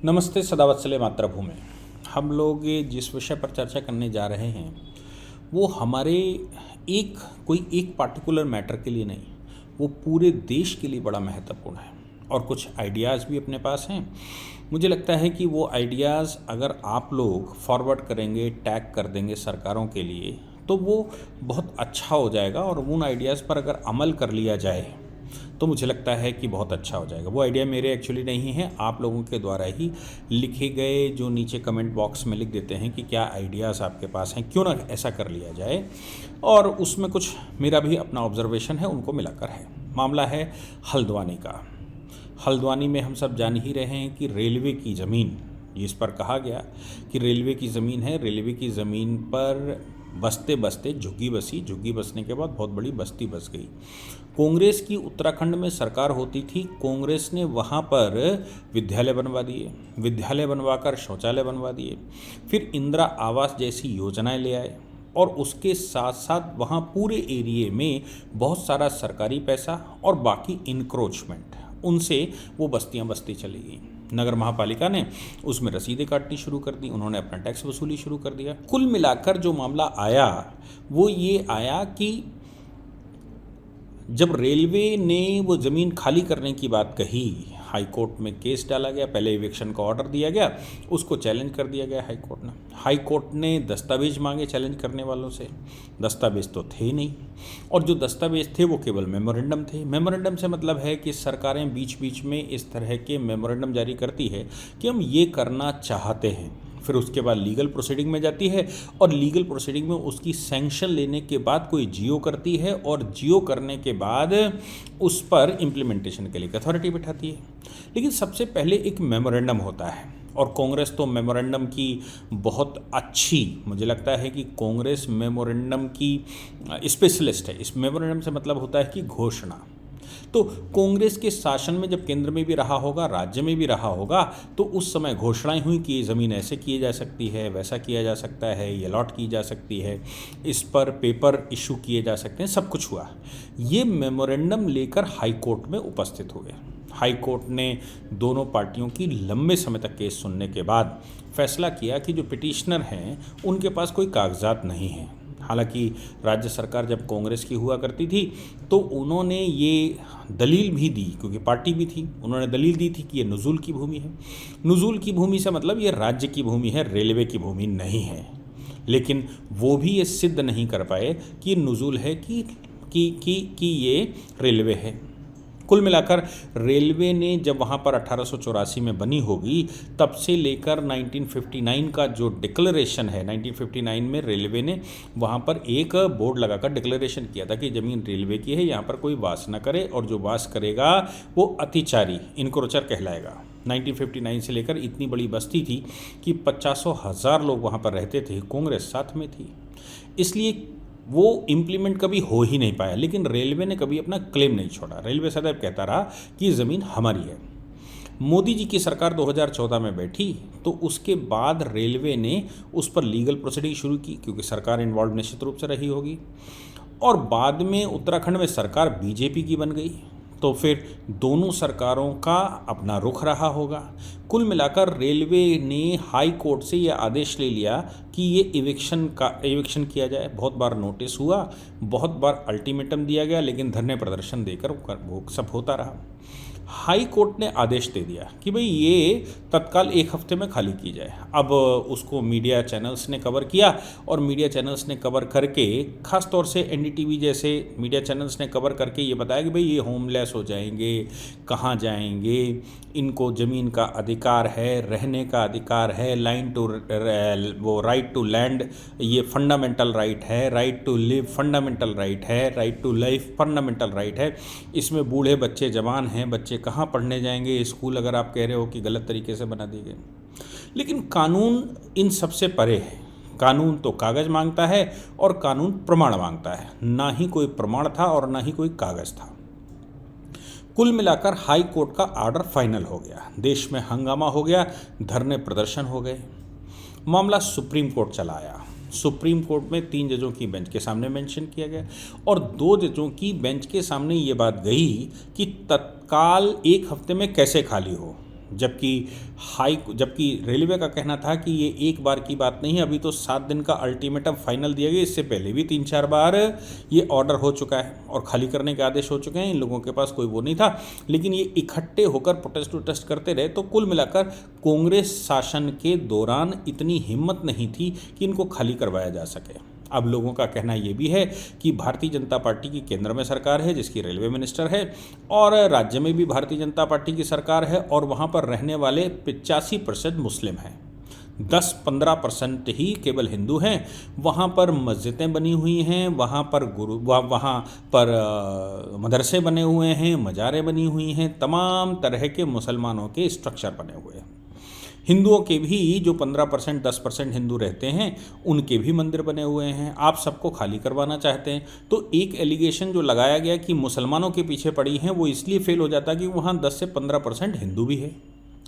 नमस्ते सदावत्सले मातृभूमि। हम लोग ये जिस विषय पर चर्चा करने जा रहे हैं वो हमारे कोई एक पार्टिकुलर मैटर के लिए नहीं, वो पूरे देश के लिए बड़ा महत्वपूर्ण है और कुछ आइडियाज़ भी अपने पास हैं। मुझे लगता है कि वो आइडियाज़ अगर आप लोग फॉरवर्ड करेंगे, टैग कर देंगे सरकारों के लिए, तो वो बहुत अच्छा हो जाएगा और उन आइडियाज़ पर अगर अमल कर लिया जाए तो मुझे लगता है कि बहुत अच्छा हो जाएगा। वो आइडिया मेरे एक्चुअली नहीं है, आप लोगों के द्वारा ही लिखे गए, जो नीचे कमेंट बॉक्स में लिख देते हैं कि क्या आइडियाज़ आपके पास हैं, क्यों ना ऐसा कर लिया जाए। और उसमें कुछ मेरा भी अपना ऑब्जर्वेशन है, उनको मिलाकर है। मामला है हल्द्वानी का। हल्द्वानी में हम सब जान ही रहे हैं कि रेलवे की ज़मीन, जिस पर कहा गया कि रेलवे की ज़मीन है, रेलवे की ज़मीन पर बसते बसते झुग्गी बसी, झुग्गी बसने के बाद बहुत बड़ी बस्ती बस गई। कांग्रेस की उत्तराखंड में सरकार होती थी, कांग्रेस ने वहाँ पर विद्यालय बनवा दिए, विद्यालय बनवाकर शौचालय बनवा दिए, फिर इंदिरा आवास जैसी योजनाएं ले आए और उसके साथ साथ वहाँ पूरे एरिए में बहुत सारा सरकारी पैसा और बाकी इंक्रोचमेंट, उनसे वो बस्तियाँ बसती चली गई। नगर महापालिका ने उसमें रसीदें काटनी शुरू कर दी, उन्होंने अपना टैक्स वसूली शुरू कर दिया। कुल मिलाकर जो मामला आया वो ये आया कि जब रेलवे ने वो ज़मीन खाली करने की बात कही, हाई कोर्ट में केस डाला गया, पहले इविक्शन का ऑर्डर दिया गया, उसको चैलेंज कर दिया गया हाई कोर्ट ने दस्तावेज मांगे चैलेंज करने वालों से, दस्तावेज तो थे ही नहीं, और जो दस्तावेज थे वो केवल मेमोरेंडम थे। मेमोरेंडम से मतलब है कि सरकारें बीच बीच में इस तरह के मेमोरेंडम जारी करती है कि हम ये करना चाहते हैं, फिर उसके बाद लीगल प्रोसीडिंग में जाती है और लीगल प्रोसीडिंग में उसकी सैंक्शन लेने के बाद कोई जियो करती है और जियो करने के बाद उस पर इम्प्लीमेंटेशन के लिए अथॉरिटी बिठाती है। लेकिन सबसे पहले एक मेमोरेंडम होता है और कांग्रेस तो मेमोरेंडम की बहुत अच्छी, मुझे लगता है कि कांग्रेस मेमोरेंडम की स्पेशलिस्ट है। इस मेमोरेंडम से मतलब होता है कि घोषणा। तो कांग्रेस के शासन में जब केंद्र में भी रहा होगा, राज्य में भी रहा होगा, तो उस समय घोषणाएं हुई कि ये ज़मीन ऐसे किए जा सकती है, वैसा किया जा सकता है, ये अलॉट की जा सकती है, इस पर पेपर इशू किए जा सकते हैं, सब कुछ हुआ। ये मेमोरेंडम लेकर हाई कोर्ट में उपस्थित हुए। हाई कोर्ट ने दोनों पार्टियों की लंबे समय तक केस सुनने के बाद फैसला किया कि जो पिटिशनर हैं उनके पास कोई कागजात नहीं हैं। हालांकि राज्य सरकार जब कांग्रेस की हुआ करती थी तो उन्होंने ये दलील भी दी, क्योंकि पार्टी भी थी, उन्होंने दलील दी थी कि ये नुज़ूल की भूमि है। नुज़ूल की भूमि से मतलब ये राज्य की भूमि है, रेलवे की भूमि नहीं है। लेकिन वो भी ये सिद्ध नहीं कर पाए कि नुज़ूल है कि ये रेलवे है। कुल मिलाकर रेलवे ने जब वहाँ पर 1884 में बनी होगी, तब से लेकर 1959 का जो डिक्लेरेशन है, 1959 में रेलवे ने वहाँ पर एक बोर्ड लगाकर डिक्लेरेशन किया था कि ज़मीन रेलवे की है, यहाँ पर कोई वास न करे और जो वास करेगा वो अतिचारी, इनक्रोचर कहलाएगा। 1959 से लेकर इतनी बड़ी बस्ती थी कि 50,000 लोग वहाँ पर रहते थे, कांग्रेस साथ में थी, इसलिए वो इम्प्लीमेंट कभी हो ही नहीं पाया। लेकिन रेलवे ने कभी अपना क्लेम नहीं छोड़ा, रेलवे सदैव कहता रहा कि ये ज़मीन हमारी है। मोदी जी की सरकार 2014 में बैठी तो उसके बाद रेलवे ने उस पर लीगल प्रोसीडिंग शुरू की, क्योंकि सरकार इन्वॉल्व निश्चित रूप से रही होगी, और बाद में उत्तराखंड में सरकार बीजेपी की बन गई, तो फिर दोनों सरकारों का अपना रुख रहा होगा। कुल मिलाकर रेलवे ने हाई कोर्ट से ये आदेश ले लिया कि ये इविक्शन किया जाए। बहुत बार नोटिस हुआ, बहुत बार अल्टीमेटम दिया गया, लेकिन धरने प्रदर्शन देकर वो सब होता रहा। हाई कोर्ट ने आदेश दे दिया कि भाई ये तत्काल 1 हफ्ते में खाली की जाए। अब उसको मीडिया चैनल्स ने कवर किया और मीडिया चैनल्स ने कवर करके, ख़ास तौर से एनडीटीवी जैसे मीडिया चैनल्स ने कवर करके ये बताया कि भाई ये होमलेस हो जाएंगे, कहाँ जाएंगे, इनको ज़मीन का अधिकार है, रहने का अधिकार है, वो राइट टू लैंड ये फंडामेंटल राइट है, right to live fundamental right है, right to life fundamental right है। इसमें बूढ़े बच्चे जवान हैं, बच्चे कहाँ पढ़ने जाएंगे, स्कूल अगर आप कह रहे हो कि गलत तरीके से बना दिए गए। लेकिन कानून इन सबसे परे है। कानून तो कागज़ मांगता है और कानून प्रमाण मांगता है, ना ही कोई प्रमाण था और ना ही कोई कागज़ था। कुल मिलाकर हाई कोर्ट का ऑर्डर फाइनल हो गया, देश में हंगामा हो गया, धरने प्रदर्शन हो गए, मामला सुप्रीम कोर्ट चला आया। सुप्रीम कोर्ट में 3 जजों की बेंच के सामने मेंशन किया गया और 2 जजों की बेंच के सामने ये बात गई कि तत्काल 1 हफ्ते में कैसे खाली हो। जबकि रेलवे का कहना था कि ये एक बार की बात नहीं है, अभी तो 7 दिन का अल्टीमेटम फाइनल दिया गया। इससे पहले भी 3-4 बार ये ऑर्डर हो चुका है और खाली करने के आदेश हो चुके हैं। इन लोगों के पास कोई वो नहीं था, लेकिन ये इकट्ठे होकर प्रोटेस्ट करते रहे। तो कुल मिलाकर कांग्रेस शासन के दौरान इतनी हिम्मत नहीं थी कि इनको खाली करवाया जा सके। अब लोगों का कहना ये भी है कि भारतीय जनता पार्टी की केंद्र में सरकार है, जिसकी रेलवे मिनिस्टर है, और राज्य में भी भारतीय जनता पार्टी की सरकार है, और वहाँ पर रहने वाले 85% मुस्लिम हैं, 10-15% ही केवल हिंदू हैं। वहाँ पर मस्जिदें बनी हुई हैं, वहाँ पर मदरसे बने हुए हैं, मज़ारें बनी हुई हैं, तमाम तरह के मुसलमानों के स्ट्रक्चर बने हुए हैं। हिंदुओं के भी जो 15% 10% हिंदू रहते हैं, उनके भी मंदिर बने हुए हैं। आप सबको खाली करवाना चाहते हैं। तो एक एलिगेशन जो लगाया गया कि मुसलमानों के पीछे पड़ी हैं, वो इसलिए फेल हो जाता कि वहाँ 10 से 15% हिंदू भी है।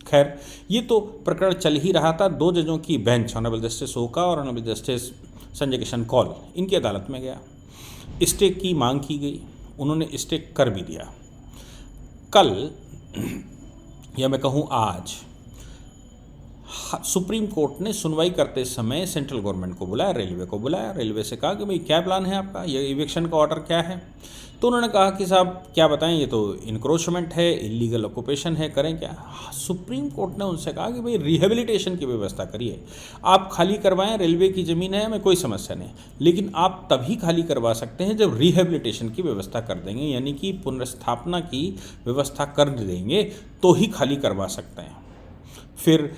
खैर, ये तो प्रकरण चल ही रहा था। 2 जजों की बेंच, ऑनरेबल जस्टिस ओका और ऑनरेबल जस्टिस संजय किशन कौल, इनकी अदालत में गया। स्टे की मांग की गई, उन्होंने स्टे कर भी दिया। कल, या मैं कहूँ आज, सुप्रीम कोर्ट ने सुनवाई करते समय सेंट्रल गवर्नमेंट को बुलाया, रेलवे को बुलाया। रेलवे से कहा कि भाई क्या प्लान है आपका, ये इविक्शन का ऑर्डर क्या है। तो उन्होंने कहा कि साहब क्या बताएं, ये तो इनक्रोचमेंट है, इलीगल ऑक्यूपेशन है, करें क्या। सुप्रीम कोर्ट ने उनसे कहा कि भाई रिहेबिलिटेशन की व्यवस्था करिए, आप खाली करवाएं, रेलवे की ज़मीन है, हमें कोई समस्या नहीं, लेकिन आप तभी खाली करवा सकते हैं जब रिहेबिलिटेशन की व्यवस्था कर देंगे, यानी कि पुनर्स्थापना की व्यवस्था कर देंगे तो ही खाली करवा सकते हैं। फिर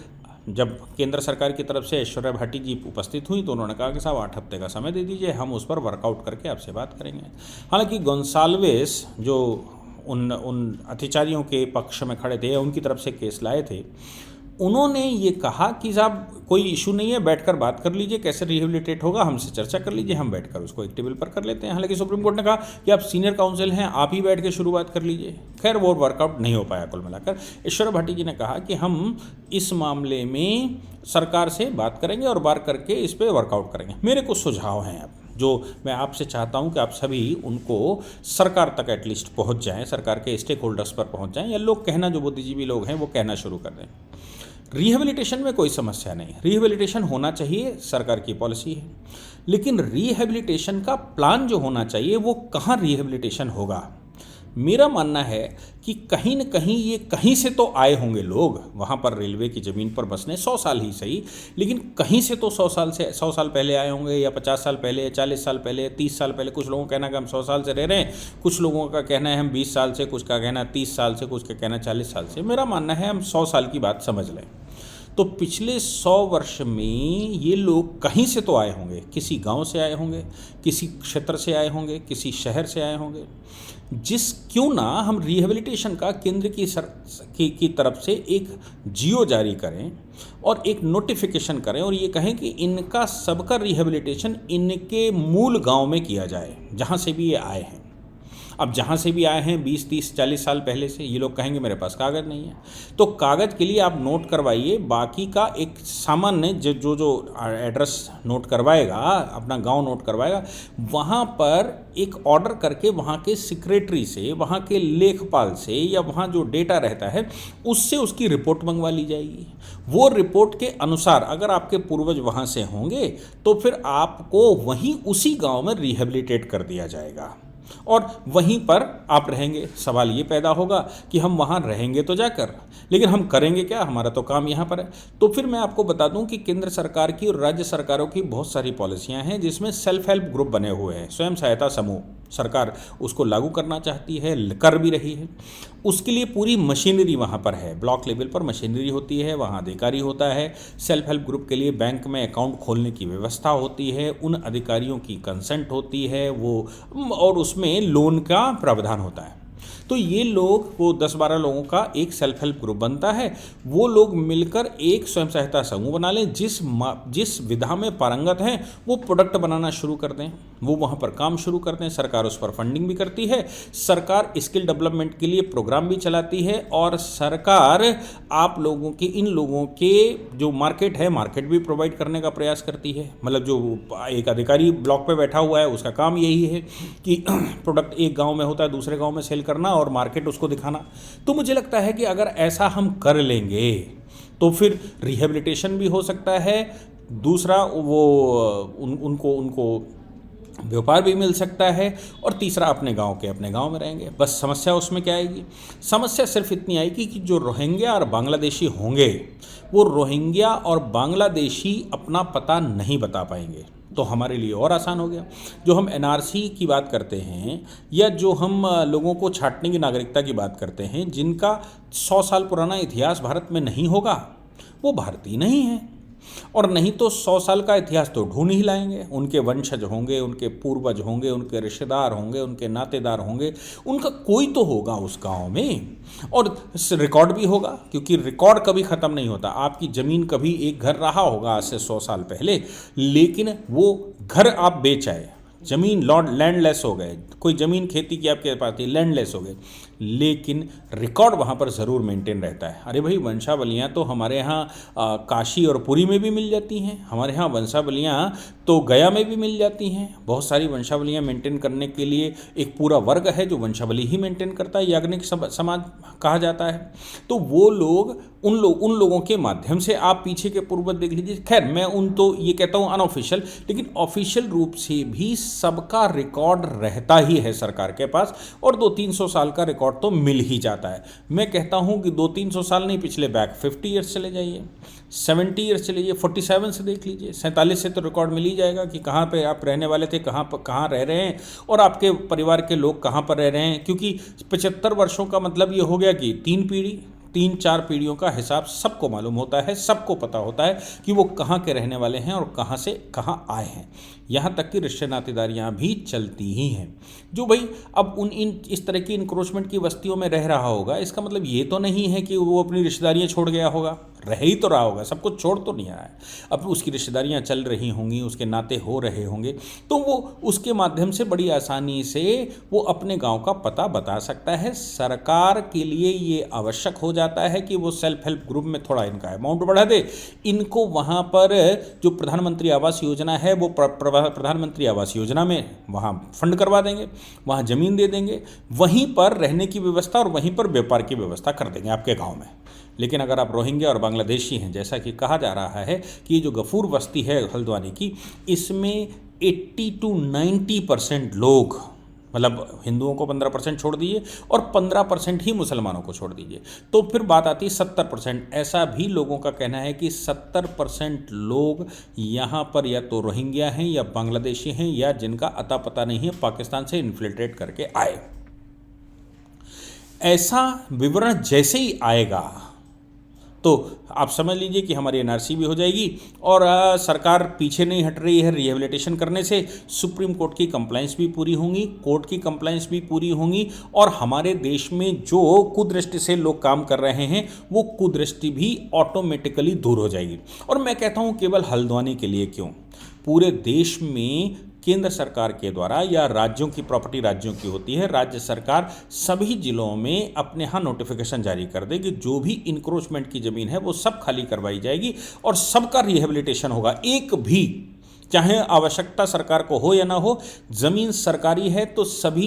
जब केंद्र सरकार की तरफ से ऐश्वर्या भाटी जी उपस्थित हुई तो उन्होंने कहा कि साहब 8 हफ्ते का समय दे दीजिए, हम उस पर वर्कआउट करके आपसे बात करेंगे। हालांकि गोंसाल्वेस जो उन अतिचारियों के पक्ष में खड़े थे या उनकी तरफ से केस लाए थे, उन्होंने ये कहा कि साहब कोई इशू नहीं है, बैठकर बात कर लीजिए, कैसे रिहेबिलिटेट होगा हमसे चर्चा कर लीजिए, हम बैठकर उसको एक टेबल पर कर लेते हैं। हालांकि सुप्रीम कोर्ट ने कहा कि आप सीनियर काउंसिल हैं, आप ही बैठ के शुरुआत कर लीजिए। खैर, वो वर्कआउट नहीं हो पाया। कुल मिलाकर ऐश्वर्या भाटी जी ने कहा कि हम इस मामले में सरकार से बात करेंगे और बात करके इस पर वर्कआउट करेंगे। मेरे कुछ सुझाव हैं अब, जो मैं आपसे चाहता हूं कि आप सभी उनको सरकार तक एटलीस्ट पहुंच जाएं, सरकार के स्टेक होल्डर्स पर पहुंच जाएं, या लोग कहना, जो बुद्धिजीवी लोग हैं वो कहना शुरू कर दें। रिहेबिलिटेशन में कोई समस्या नहीं, रिहेबिलिटेशन होना चाहिए, सरकार की पॉलिसी है, लेकिन रिहेबिलिटेशन का प्लान जो होना चाहिए वो कहाँ रिहेबिलिटेशन होगा। मेरा मानना है कि कहीं न कहीं ये कहीं से तो आए होंगे लोग वहाँ पर रेलवे की ज़मीन पर बसने, 100 साल ही सही, लेकिन कहीं से तो 100 साल पहले आए होंगे, या 50 साल पहले, या 40 साल पहले, 30 साल पहले। कुछ लोगों का कहना है कि हम 100 साल से रह रहे हैं, कुछ लोगों का कहना है हम 20 साल से, कुछ का कहना है 30 साल से, कुछ का कहना है 40 साल से। मेरा मानना है हम 100 साल की बात समझ लें। तो पिछले 100 वर्ष में ये लोग कहीं से तो आए होंगे, किसी गांव से आए होंगे, किसी क्षेत्र से आए होंगे, किसी शहर से आए होंगे। क्यों ना हम रिहेबिलिटेशन का केंद्र की तरफ से एक जियो जारी करें और एक नोटिफिकेशन करें और ये कहें कि इनका सबका रिहेबिलिटेशन इनके मूल गांव में किया जाए, जहां से भी ये आए हैं। अब जहाँ से भी आए हैं 20, 30, 40 साल पहले से, ये लोग कहेंगे मेरे पास कागज़ नहीं है, तो कागज़ के लिए आप नोट करवाइए। बाकी का एक सामान्य जो एड्रेस नोट करवाएगा, अपना गांव नोट करवाएगा, वहाँ पर एक ऑर्डर करके वहाँ के सेक्रेटरी से, वहाँ के लेखपाल से, या वहाँ जो डेटा रहता है उससे उसकी रिपोर्ट मंगवा ली जाएगी। वो रिपोर्ट के अनुसार अगर आपके पूर्वज वहाँ से होंगे तो फिर आपको वहीं उसी गाँव में रिहेबिलिटेट कर दिया जाएगा और वहीं पर आप रहेंगे। सवाल ये पैदा होगा कि हम वहाँ रहेंगे तो जाकर, लेकिन हम करेंगे क्या, हमारा तो काम यहाँ पर है। तो फिर मैं आपको बता दूं कि केंद्र सरकार की और राज्य सरकारों की बहुत सारी पॉलिसियाँ हैं जिसमें सेल्फ हेल्प ग्रुप बने हुए हैं, स्वयं सहायता समूह। सरकार उसको लागू करना चाहती है, कर भी रही है। उसके लिए पूरी मशीनरी वहाँ पर है, ब्लॉक लेवल पर मशीनरी होती है, वहाँ अधिकारी होता है। सेल्फ हेल्प ग्रुप के लिए बैंक में अकाउंट खोलने की व्यवस्था होती है, उन अधिकारियों की कंसेंट होती है वो, और उसमें लोन का प्रावधान होता है। तो ये लोग, वो 10-12 लोगों का एक सेल्फ हेल्प ग्रुप बनता है। वो लोग मिलकर एक स्वयं सहायता समूह बना लें, जिस विधा में पारंगत हैं वो प्रोडक्ट बनाना शुरू कर दें। वो वहाँ पर काम शुरू करते हैं, सरकार उस पर फंडिंग भी करती है, सरकार स्किल डेवलपमेंट के लिए प्रोग्राम भी चलाती है, और सरकार आप लोगों के, इन लोगों के जो मार्केट है, मार्केट भी प्रोवाइड करने का प्रयास करती है। मतलब जो एक अधिकारी ब्लॉक पे बैठा हुआ है उसका काम यही है कि प्रोडक्ट एक गांव में होता है दूसरे गांव में सेल करना और मार्केट उसको दिखाना। तो मुझे लगता है कि अगर ऐसा हम कर लेंगे तो फिर रिहेबिलिटेशन भी हो सकता है, दूसरा वो उनको व्यापार भी मिल सकता है, और तीसरा अपने गांव में रहेंगे। बस समस्या उसमें क्या आएगी? समस्या सिर्फ इतनी आएगी कि जो रोहिंग्या और बांग्लादेशी होंगे वो रोहिंग्या और बांग्लादेशी अपना पता नहीं बता पाएंगे, तो हमारे लिए और आसान हो गया। जो हम एनआरसी की बात करते हैं या जो हम लोगों को छांटने की नागरिकता की बात करते हैं, जिनका 100 साल पुराना इतिहास भारत में नहीं होगा वो भारतीय नहीं है, और नहीं तो 100 साल का इतिहास तो ढूंढ ही लाएंगे। उनके वंशज होंगे, उनके पूर्वज होंगे, उनके रिश्तेदार होंगे, उनके नातेदार होंगे, उनका कोई तो होगा उस गांव में, और रिकॉर्ड भी होगा, क्योंकि रिकॉर्ड कभी ख़त्म नहीं होता। आपकी ज़मीन कभी एक घर रहा होगा आज से 100 साल पहले, लेकिन वो घर आप बेच आए, ज़मीन लैंडलेस हो गए, कोई ज़मीन खेती की आपके पास थी, लैंडलेस हो गए, लेकिन रिकॉर्ड वहाँ पर ज़रूर मेंटेन रहता है। अरे भाई, वंशावलियाँ तो हमारे यहाँ काशी और पुरी में भी मिल जाती हैं, हमारे यहाँ वंशावलियाँ तो गया में भी मिल जाती हैं। बहुत सारी वंशावलियाँ मेंटेन करने के लिए एक पूरा वर्ग है जो वंशावली ही मेंटेन करता है, याज्ञनिक समाज कहा जाता है। तो वो लोग उन लोगों के माध्यम से आप पीछे के पूर्वज देख लीजिए। खैर, मैं ये कहता हूँ अनऑफिशियल, लेकिन ऑफिशियल रूप से भी सबका रिकॉर्ड रहता ही है सरकार के पास, और 200-300 साल का रिकॉर्ड तो मिल ही जाता है। मैं कहता हूं कि 200-300 साल नहीं, पिछले बैक 50 ईयर्स चले जाइए, 70 ईयर्स चले जाइए, 47 से देख लीजिए, 47 से तो रिकॉर्ड मिल ही जाएगा कि कहाँ पे आप रहने वाले थे, कहाँ रह रहे हैं, और आपके परिवार के लोग कहाँ पर रह रहे हैं। क्योंकि 75 वर्षों का मतलब ये हो गया कि 3-4 पीढ़ियों का हिसाब सबको मालूम होता है, सबको पता होता है कि वो कहाँ के रहने वाले हैं और कहाँ से कहाँ आए हैं। यहाँ तक कि रिश्ते नातेदारियाँ भी चलती ही हैं। जो भाई अब इस तरह की इंक्रोचमेंट की बस्तियों में रह रहा होगा, इसका मतलब ये तो नहीं है कि वो अपनी रिश्तेदारियाँ छोड़ गया होगा, रह ही तो रहा होगा, सब कुछ छोड़ तो नहीं आया है। अब उसकी रिश्तेदारियाँ चल रही होंगी, उसके नाते हो रहे होंगे, तो वो उसके माध्यम से बड़ी आसानी से वो अपने गांव का पता बता सकता है। सरकार के लिए ये आवश्यक हो जाता है कि वो सेल्फ हेल्प ग्रुप में थोड़ा इनका अमाउंट बढ़ा दे, इनको वहाँ पर जो प्रधानमंत्री आवास योजना है वो प्रधानमंत्री आवास योजना में वहाँ फंड करवा देंगे, वहाँ ज़मीन दे देंगे, वहीं पर रहने की व्यवस्था और वहीं पर व्यापार की व्यवस्था कर देंगे आपके गांव में। लेकिन अगर आप रोहिंग्या और बांग्लादेशी हैं, जैसा कि कहा जा रहा है कि ये जो गफूर बस्ती है हल्द्वानी की, इसमें 80-90% लोग, मतलब हिंदुओं को 15% छोड़ दीजिए और 15% ही मुसलमानों को छोड़ दीजिए, तो फिर बात आती है 70%। ऐसा भी लोगों का कहना है कि 70% लोग यहाँ पर या तो रोहिंग्या हैं या बांग्लादेशी हैं, या जिनका अता पता नहीं है, पाकिस्तान से इन्फिल्ट्रेट करके आए। ऐसा विवरण जैसे ही आएगा तो आप समझ लीजिए कि हमारी एनआरसी भी हो जाएगी, और सरकार पीछे नहीं हट रही है रिहेबिलिटेशन करने से। सुप्रीम कोर्ट की कंप्लाइंस भी पूरी होंगी, कोर्ट की कंप्लाइंस भी पूरी होंगी, और हमारे देश में जो कुदृष्टि से लोग काम कर रहे हैं वो कुदृष्टि भी ऑटोमेटिकली दूर हो जाएगी। और मैं कहता हूँ केवल हल्द्वानी के लिए क्यों, पूरे देश में केंद्र सरकार के द्वारा या राज्यों की प्रॉपर्टी राज्यों की होती है, राज्य सरकार सभी जिलों में अपने यहाँ नोटिफिकेशन जारी कर देगी, जो भी इंक्रोचमेंट की ज़मीन है वो सब खाली करवाई जाएगी और सबका रिहेबिलिटेशन होगा। एक भी, चाहे आवश्यकता सरकार को हो या ना हो, ज़मीन सरकारी है तो सभी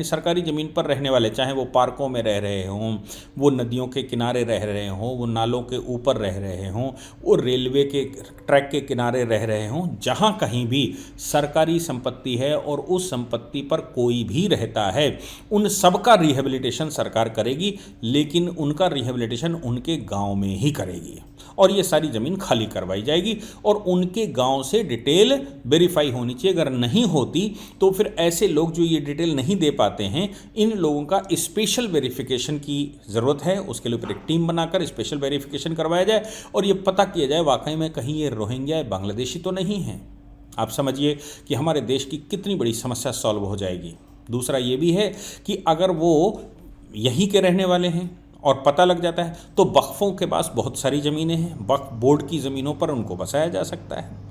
सरकारी ज़मीन पर रहने वाले, चाहे वो पार्कों में रह रहे हों, वो नदियों के किनारे रह रहे हों, वो नालों के ऊपर रह रहे हों, वो रेलवे के ट्रैक के किनारे रह रहे हों, जहाँ कहीं भी सरकारी संपत्ति है और उस संपत्ति पर कोई भी रहता है, उन सबका रिहेबिलिटेशन सरकार करेगी, लेकिन उनका रिहेबिलिटेशन उनके गाँव में ही करेगी, और ये सारी ज़मीन खाली करवाई जाएगी, और उनके गांव से डिटेल वेरीफाई होनी चाहिए। अगर नहीं होती तो फिर ऐसे लोग जो ये डिटेल नहीं दे पाते हैं, इन लोगों का स्पेशल वेरिफिकेशन की ज़रूरत है। उसके लिए एक टीम बनाकर स्पेशल वेरिफिकेशन करवाया जाए और ये पता किया जाए वाकई में कहीं ये रोहिंग्या बांग्लादेशी तो नहीं है। आप समझिए कि हमारे देश की कितनी बड़ी समस्या सॉल्व हो जाएगी। दूसरा ये भी है कि अगर वो यहीं के रहने वाले हैं और पता लग जाता है तो वक्फ़ों के पास बहुत सारी ज़मीनें हैं, वक्फ बोर्ड की ज़मीनों पर उनको बसाया जा सकता है।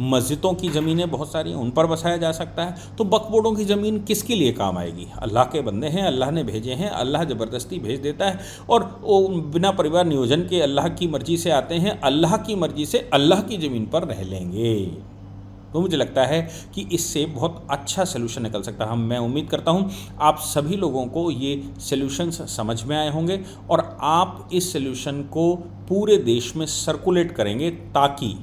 मस्जिदों की ज़मीनें बहुत सारी हैं, उन पर बसाया जा सकता है। तो वक्फ बोर्डों की ज़मीन किसके लिए काम आएगी? अल्लाह के बंदे हैं, अल्लाह ने भेजे हैं, अल्लाह ज़बरदस्ती भेज देता है और वो बिना परिवार नियोजन के अल्लाह की मर्ज़ी से आते हैं, अल्लाह की मर्ज़ी से अल्लाह की ज़मीन पर रह लेंगे। तो मुझे लगता है कि इससे बहुत अच्छा सलूशन निकल सकता है। मैं उम्मीद करता हूँ आप सभी लोगों को ये सलूशंस समझ में आए होंगे और आप इस सलूशन को पूरे देश में सर्कुलेट करेंगे ताकि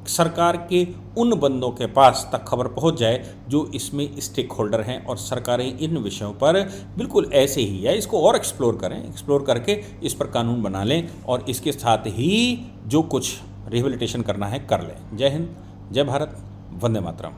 सरकार के उन बंदों के पास तक खबर पहुंच जाए जो इसमें स्टेक होल्डर हैं और सरकारें इन विषयों पर बिल्कुल ऐसे ही या इसको और एक्सप्लोर करें, एक्सप्लोर करके इस पर कानून बना लें और इसके साथ ही जो कुछ रिहेबिलिटेशन करना है कर लें। जय हिंद, जय भारत, वंदे मातरम।